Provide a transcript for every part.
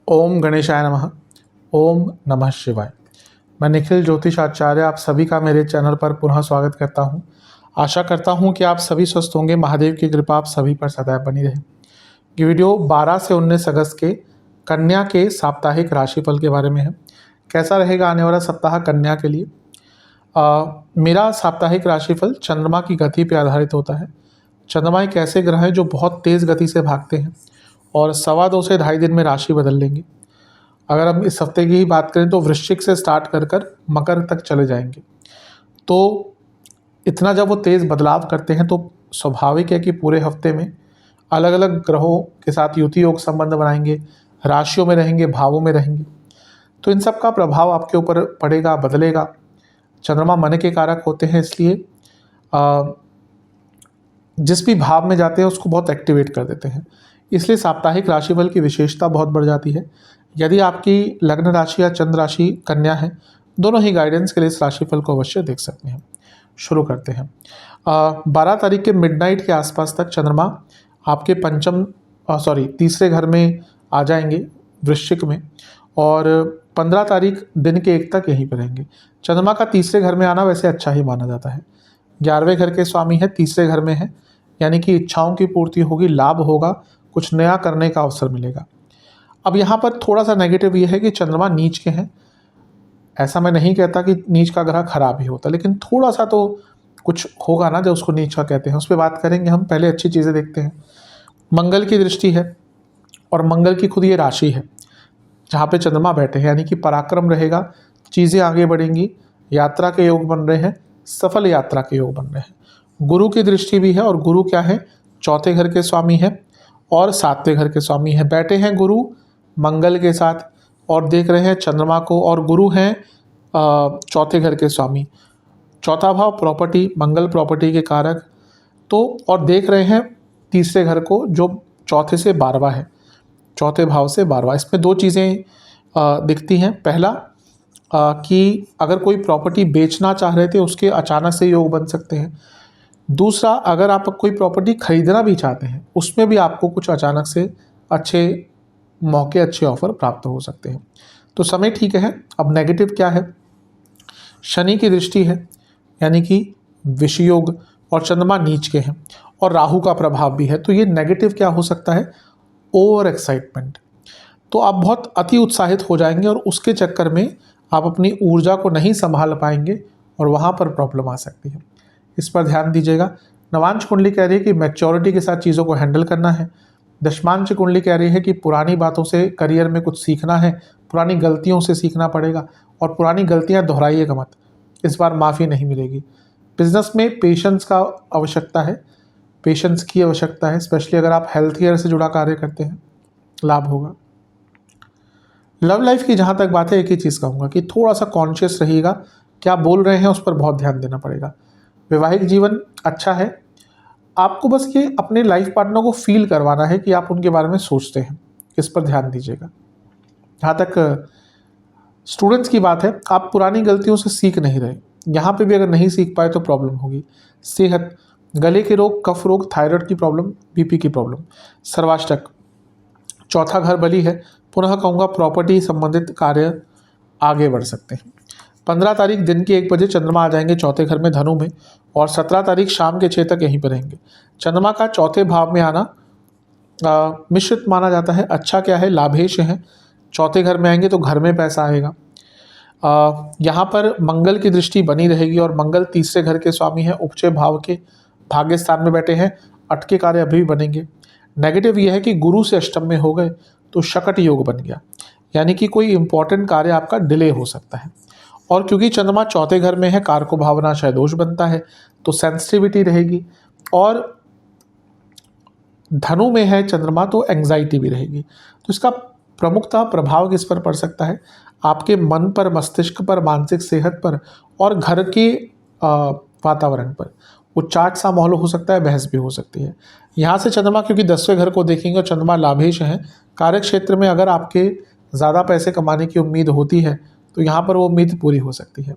ओम गणेशाय नमः। ओम नमः शिवाय। मैं निखिल ज्योतिष आचार्य आप सभी का मेरे चैनल पर पुनः स्वागत करता हूं। आशा करता हूं कि आप सभी स्वस्थ होंगे। महादेव की कृपा आप सभी पर सदैव बनी रहे। ये वीडियो 12 से 19 अगस्त के कन्या के साप्ताहिक राशिफल के बारे में है। कैसा रहेगा आने वाला सप्ताह कन्या के लिए। मेरा साप्ताहिक राशिफल चंद्रमा की गति पर आधारित होता है। चंद्रमा एक ऐसे ग्रह हैं जो बहुत तेज़ गति से भागते हैं और 2.25 से 2.5 दिन में राशि बदल लेंगे। अगर हम इस हफ्ते की ही बात करें तो वृश्चिक से स्टार्ट कर मकर तक चले जाएंगे। तो इतना जब वो तेज़ बदलाव करते हैं तो स्वाभाविक है कि पूरे हफ्ते में अलग अलग ग्रहों के साथ युति योग संबंध बनाएंगे, राशियों में रहेंगे, भावों में रहेंगे। तो इन सब का प्रभाव आपके ऊपर पड़ेगा, बदलेगा। चंद्रमा मन के कारक होते हैं, इसलिए जिस भी भाव में जाते हैं उसको बहुत एक्टिवेट कर देते हैं। इसलिए साप्ताहिक राशिफल की विशेषता बहुत बढ़ जाती है। यदि आपकी लग्न राशि या चंद्र राशि कन्या है, दोनों ही गाइडेंस के लिए इस राशिफल को अवश्य देख सकते हैं। शुरू करते हैं। 12 तारीख के मिडनाइट के आसपास तक चंद्रमा आपके तीसरे घर में आ जाएंगे वृश्चिक में, और 15 तारीख दिन के 1 तक यहीं पर रहेंगे। चंद्रमा का तीसरे घर में आना वैसे अच्छा ही माना जाता है। 11वें घर के स्वामी है, तीसरे घर में है, यानी कि इच्छाओं की पूर्ति होगी, लाभ होगा, कुछ नया करने का अवसर मिलेगा। अब यहाँ पर थोड़ा सा नेगेटिव ये है कि चंद्रमा नीच के हैं। ऐसा मैं नहीं कहता कि नीच का ग्रह खराब ही होता, लेकिन थोड़ा सा तो कुछ होगा ना जो उसको नीच का कहते हैं, उस पर बात करेंगे हम। पहले अच्छी चीज़ें देखते हैं। मंगल की दृष्टि है और मंगल की खुद ये राशि है जहाँ पे चंद्रमा बैठे हैं, यानी कि पराक्रम रहेगा, चीज़ें आगे बढ़ेंगी, यात्रा के योग बन रहे हैं, सफल यात्रा के योग बन रहे हैं। गुरु की दृष्टि भी है, और गुरु क्या है, चौथे घर के स्वामी है और 7वें घर के स्वामी है। बैठे हैं गुरु मंगल के साथ और देख रहे हैं चंद्रमा को, और गुरु हैं चौथे घर के स्वामी। चौथा भाव प्रॉपर्टी, मंगल प्रॉपर्टी के कारक, तो और देख रहे हैं तीसरे घर को जो चौथे से 12वां है, चौथे भाव से 12वां। इसमें दो चीज़ें दिखती हैं। पहला कि अगर कोई प्रॉपर्टी बेचना चाह रहे थे उसके अचानक से योग बन सकते हैं। दूसरा, अगर आप कोई प्रॉपर्टी खरीदना भी चाहते हैं उसमें भी आपको कुछ अचानक से अच्छे मौके, अच्छे ऑफर प्राप्त हो सकते हैं। तो समय ठीक है। अब नेगेटिव क्या है, शनि की दृष्टि है, यानी कि विषयोग, और चंद्रमा नीच के हैं और राहु का प्रभाव भी है। तो ये नेगेटिव क्या हो सकता है, ओवर एक्साइटमेंट। तो आप बहुत अति उत्साहित हो जाएंगे और उसके चक्कर में आप अपनी ऊर्जा को नहीं संभाल पाएंगे और वहाँ पर प्रॉब्लम आ सकती है। इस पर ध्यान दीजिएगा। नवांश कुंडली कह रही है कि मैच्योरिटी के साथ चीज़ों को हैंडल करना है। दशमांश कुंडली कह रही है कि पुरानी बातों से करियर में कुछ सीखना है, पुरानी गलतियों से सीखना पड़ेगा और पुरानी गलतियां दोहराइएगा मत, इस बार माफ़ी नहीं मिलेगी। बिजनेस में पेशेंस का आवश्यकता है, पेशेंस की आवश्यकता है, स्पेशली अगर आप हेल्थ केयर से जुड़ा कार्य करते हैं, लाभ होगा। लव लाइफ की जहाँ तक बात है, एक ही चीज़ कहूँगा कि थोड़ा सा कॉन्शियस रहिएगा, क्या बोल रहे हैं उस पर बहुत ध्यान देना पड़ेगा। वैवाहिक जीवन अच्छा है। आपको बस ये अपने लाइफ पार्टनर को फील करवाना है कि आप उनके बारे में सोचते हैं, इस पर ध्यान दीजिएगा। जहाँ तक स्टूडेंट्स की बात है, आप पुरानी गलतियों से सीख नहीं रहे, यहाँ पे भी अगर नहीं सीख पाए तो प्रॉब्लम होगी। सेहत, गले के रोग, कफ रोग, थायराइड की प्रॉब्लम, बीपी की प्रॉब्लम। सर्वाष्टक, चौथा घर बली है। पुनः कहूँगा प्रॉपर्टी संबंधित कार्य आगे बढ़ सकते हैं। 15 तारीख दिन के 1 बजे चंद्रमा आ जाएंगे चौथे घर में, धनु में, और 17 तारीख शाम के 6 तक यहीं पर रहेंगे। चंद्रमा का चौथे भाव में आना मिश्रित माना जाता है। अच्छा क्या है, लाभेश है। चौथे घर में आएंगे तो घर में पैसा आएगा। यहाँ पर मंगल की दृष्टि बनी रहेगी और मंगल तीसरे घर के स्वामी हैं, उपचय भाव के भाग्य स्थान में बैठे हैं। अटके कार्य अभी भी बनेंगे। नेगेटिव यह है कि गुरु से अष्टम में हो गए तो शकट योग बन गया, यानी कि कोई इंपॉर्टेंट कार्य आपका डिले हो सकता है। और क्योंकि चंद्रमा चौथे घर में है, कारको भावना शायद दोष बनता है, तो सेंसिटिविटी रहेगी। और धनु में है चंद्रमा तो एंग्जाइटी भी रहेगी। तो इसका प्रमुखता प्रभाव किस पर पड़ सकता है, आपके मन पर, मस्तिष्क पर, मानसिक सेहत पर और घर के वातावरण पर। उच्चाट सा माहौल हो सकता है, बहस भी हो सकती है। यहाँ से चंद्रमा क्योंकि 10वें घर को देखेंगे और चंद्रमा लाभेश हैं, कार्य क्षेत्र में अगर आपके ज़्यादा पैसे कमाने की उम्मीद होती है तो यहाँ पर वो उम्मीद पूरी हो सकती है।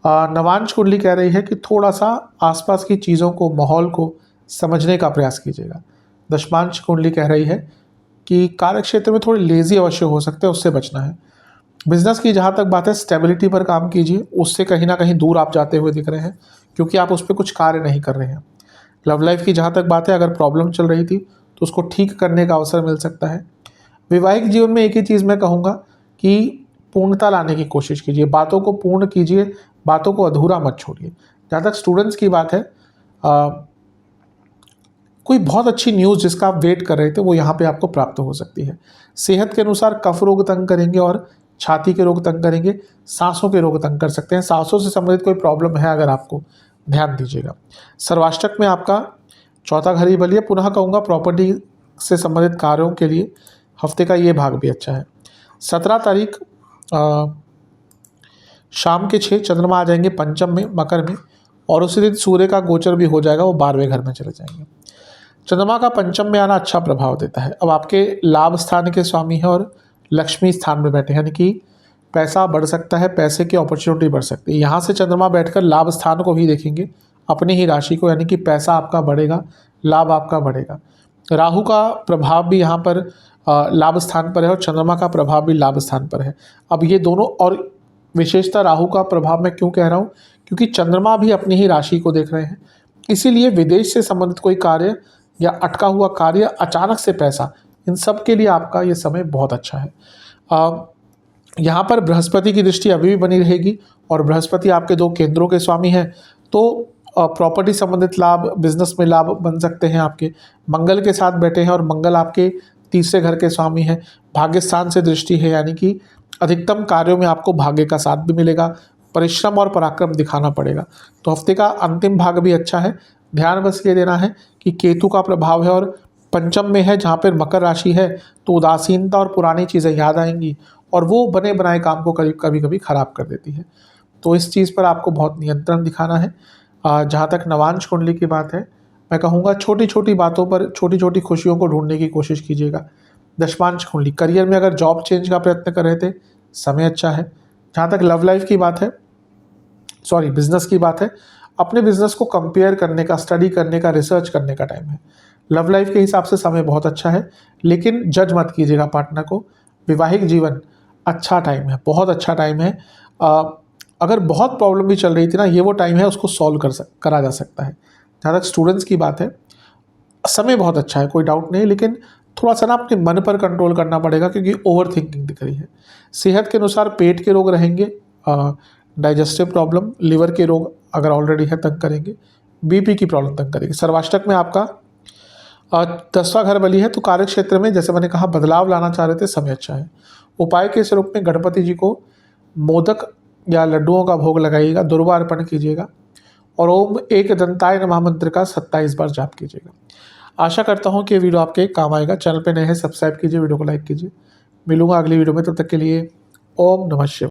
नवांश कुंडली कह रही है कि थोड़ा सा आसपास की चीज़ों को, माहौल को समझने का प्रयास कीजिएगा। दशमांश कुंडली कह रही है कि कार्य क्षेत्र में थोड़े लेजी अवश्य हो सकते हैं, उससे बचना है। बिजनेस की जहाँ तक बात है, स्टेबिलिटी पर काम कीजिए, उससे कहीं ना कहीं दूर आप जाते हुए दिख रहे हैं क्योंकि आप उस पर कुछ कार्य नहीं कर रहे हैं। लव लाइफ की जहाँ तक बात है, अगर प्रॉब्लम चल रही थी तो उसको ठीक करने का अवसर मिल सकता है। वैवाहिक जीवन में एक ही चीज़ मैं कहूँगा कि पूर्णता लाने की कोशिश कीजिए, बातों को पूर्ण कीजिए, बातों को अधूरा मत छोड़िए। जहाँ तक स्टूडेंट्स की बात है, कोई बहुत अच्छी न्यूज़ जिसका आप वेट कर रहे थे वो यहाँ पे आपको प्राप्त हो सकती है। सेहत के अनुसार कफ रोग तंग करेंगे और छाती के रोग तंग करेंगे, सांसों के रोग तंग कर सकते हैं। सांसों से संबंधित कोई प्रॉब्लम है अगर आपको, ध्यान दीजिएगा। सर्वाष्टक में आपका चौथा घर ही बलिए। पुनः कहूँगा प्रॉपर्टी से संबंधित कार्यों के लिए हफ्ते का ये भाग भी अच्छा है। 17 तारीख शाम के 6 चंद्रमा आ जाएंगे पंचम में, मकर में, और उसी दिन सूर्य का गोचर भी हो जाएगा, वो 12वें घर में चले जाएंगे। चंद्रमा का पंचम में आना अच्छा प्रभाव देता है। अब आपके लाभ स्थान के स्वामी हैं और लक्ष्मी स्थान में बैठे हैं, यानी कि पैसा बढ़ सकता है, पैसे की अपॉर्चुनिटी बढ़ सकती है। यहाँ से चंद्रमा बैठकर लाभ स्थान को भी देखेंगे, अपनी ही राशि को, यानी कि पैसा आपका बढ़ेगा, लाभ आपका बढ़ेगा। राहु का प्रभाव भी यहाँ पर लाभ स्थान पर है और चंद्रमा का प्रभाव भी लाभ स्थान पर है। अब ये दोनों, और विशेषता राहु का प्रभाव मैं क्यों कह रहा हूँ, क्योंकि चंद्रमा भी अपनी ही राशि को देख रहे हैं, इसीलिए विदेश से संबंधित कोई कार्य या अटका हुआ कार्य, अचानक से पैसा, इन सब के लिए आपका ये समय बहुत अच्छा है। यहाँ पर बृहस्पति की दृष्टि अभी भी बनी रहेगी और बृहस्पति आपके 2 केंद्रों के स्वामी हैं, तो प्रॉपर्टी संबंधित लाभ, बिजनेस में लाभ बन सकते हैं आपके। मंगल के साथ बैठे हैं और मंगल आपके 3रे घर के स्वामी हैं। भाग्य स्थान से दृष्टि है, यानी कि अधिकतम कार्यों में आपको भाग्य का साथ भी मिलेगा, परिश्रम और पराक्रम दिखाना पड़ेगा। तो हफ्ते का अंतिम भाग भी अच्छा है। ध्यान बस ये देना है कि केतु का प्रभाव है और पंचम में है, जहाँ पर मकर राशि है, तो उदासीनता और पुरानी चीज़ें याद आएंगी और वो बने बनाए काम को कभी कभी ख़राब कर देती है। तो इस चीज़ पर आपको बहुत नियंत्रण दिखाना है। जहाँ तक नवांश कुंडली की बात है, मैं कहूँगा छोटी छोटी बातों पर छोटी छोटी खुशियों को ढूंढने की कोशिश कीजिएगा। दशमांश कुंडली, करियर में अगर जॉब चेंज का प्रयत्न कर रहे थे, समय अच्छा है। जहाँ तक लव लाइफ की बात है, सॉरी बिजनेस की बात है, अपने बिजनेस को कंपेयर करने का, स्टडी करने का, रिसर्च करने का टाइम है। लव लाइफ के हिसाब से समय बहुत अच्छा है, लेकिन जज मत कीजिएगा पार्टनर को। वैवाहिक जीवन अच्छा टाइम है, बहुत अच्छा टाइम है। अगर बहुत प्रॉब्लम भी चल रही थी ना, ये वो टाइम है, उसको सॉल्व करा जा सकता है। जहाँ तक स्टूडेंट्स की बात है, समय बहुत अच्छा है, कोई डाउट नहीं, लेकिन थोड़ा सा ना अपने मन पर कंट्रोल करना पड़ेगा क्योंकि ओवर थिंकिंग दिख रही है। सेहत के अनुसार पेट के रोग रहेंगे, डाइजेस्टिव प्रॉब्लम, लिवर के रोग अगर ऑलरेडी है तंग करेंगे, बीपी की प्रॉब्लम तंग करेगी। सर्वाष्टक में आपका 10वां घर बली है, तो कार्य क्षेत्र में जैसे मैंने कहा बदलाव लाना चाह रहे थे, समय अच्छा है। उपाय के स्वरूप में गणपति जी को मोदक या लड्डुओं का भोग लगाइएगा, दुर्वा अर्पण कीजिएगा और ओम एक दंताय नमः मंत्र का 27 बार जाप कीजिएगा। आशा करता हूँ कि ये वीडियो आपके काम आएगा। चैनल पे नए हैं, सब्सक्राइब कीजिए, वीडियो को लाइक कीजिए। मिलूंगा अगली वीडियो में, तब तक के लिए ओम नमः शिवाय।